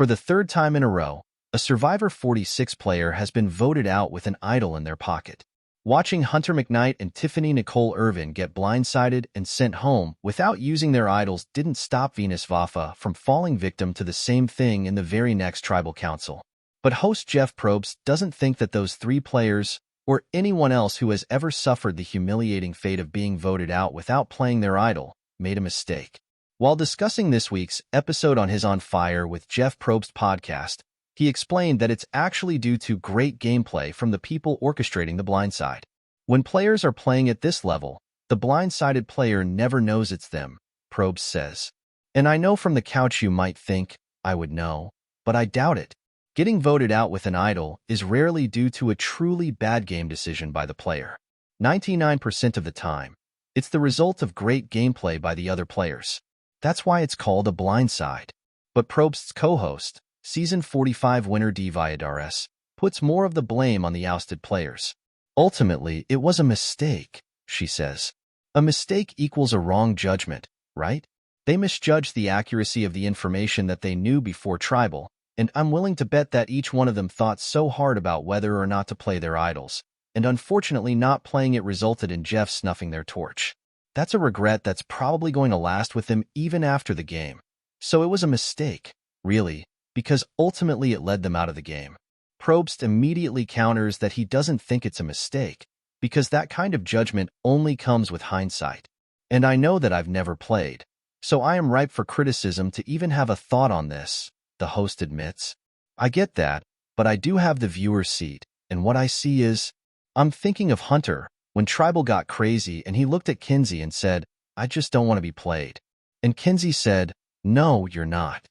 For the third time in a row, a Survivor 46 player has been voted out with an idol in their pocket. Watching Hunter McKnight and Tiffany Nicole Irvin get blindsided and sent home without using their idols didn't stop Venus Vafa from falling victim to the same thing in the very next tribal council. But host Jeff Probst doesn't think that those three players, or anyone else who has ever suffered the humiliating fate of being voted out without playing their idol, made a mistake. While discussing this week's episode on his On Fire with Jeff Probst podcast, he explained that it's actually due to great gameplay from the people orchestrating the blindside. When players are playing at this level, the blindsided player never knows it's them, Probst says. And I know from the couch you might think, I would know, but I doubt it. Getting voted out with an idol is rarely due to a truly bad game decision by the player. 99% of the time, it's the result of great gameplay by the other players. That's why it's called a blindside. But Probst's co-host, Season 45 winner D. Valladares, puts more of the blame on the ousted players. Ultimately, it was a mistake, she says. A mistake equals a wrong judgment, right? They misjudged the accuracy of the information that they knew before Tribal, and I'm willing to bet that each one of them thought so hard about whether or not to play their idols, and unfortunately not playing it resulted in Jeff snuffing their torch. That's a regret that's probably going to last with them even after the game. So it was a mistake, really, because ultimately it led them out of the game. Probst immediately counters that he doesn't think it's a mistake, because that kind of judgment only comes with hindsight. And I know that I've never played, so I am ripe for criticism to even have a thought on this, the host admits. I get that, but I do have the viewer's seat, and what I see is, I'm thinking of Hunter, when Tribal got crazy and he looked at Kinsey and said, I just don't want to be played. And Kinsey said, no, you're not.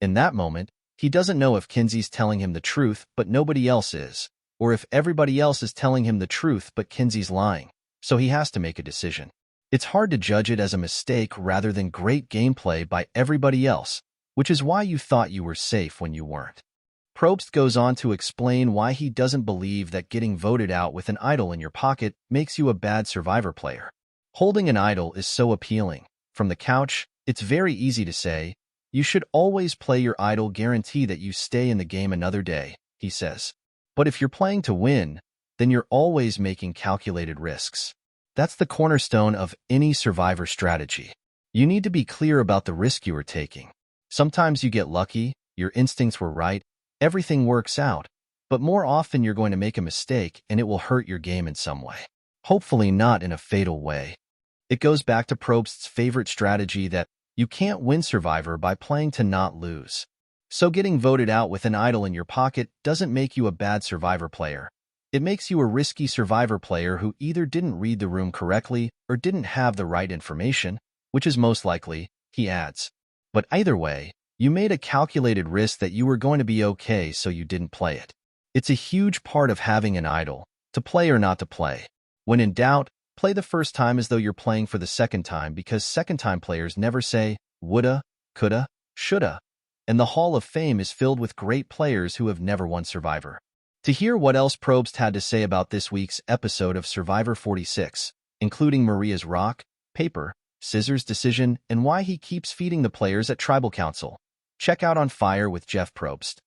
In that moment, he doesn't know if Kinsey's telling him the truth but nobody else is, or if everybody else is telling him the truth but Kinsey's lying, so he has to make a decision. It's hard to judge it as a mistake rather than great gameplay by everybody else, which is why you thought you were safe when you weren't. Probst goes on to explain why he doesn't believe that getting voted out with an idol in your pocket makes you a bad Survivor player. Holding an idol is so appealing. From the couch, it's very easy to say, you should always play your idol, guarantee that you stay in the game another day, he says. But if you're playing to win, then you're always making calculated risks. That's the cornerstone of any Survivor strategy. You need to be clear about the risk you are taking. Sometimes you get lucky, your instincts were right, everything works out, but more often you're going to make a mistake and it will hurt your game in some way. Hopefully not in a fatal way. It goes back to Probst's favorite strategy that you can't win Survivor by playing to not lose. So getting voted out with an idol in your pocket doesn't make you a bad Survivor player. It makes you a risky Survivor player who either didn't read the room correctly or didn't have the right information, which is most likely, he adds. But either way, you made a calculated risk that you were going to be okay, so you didn't play it. It's a huge part of having an idol, to play or not to play. When in doubt, play the first time as though you're playing for the second time, because second-time players never say, woulda, coulda, shoulda. And the Hall of Fame is filled with great players who have never won Survivor. To hear what else Probst had to say about this week's episode of Survivor 46, including Maria's rock, paper, scissors decision, and why he keeps feeding the players at Tribal Council, check out On Fire with Jeff Probst.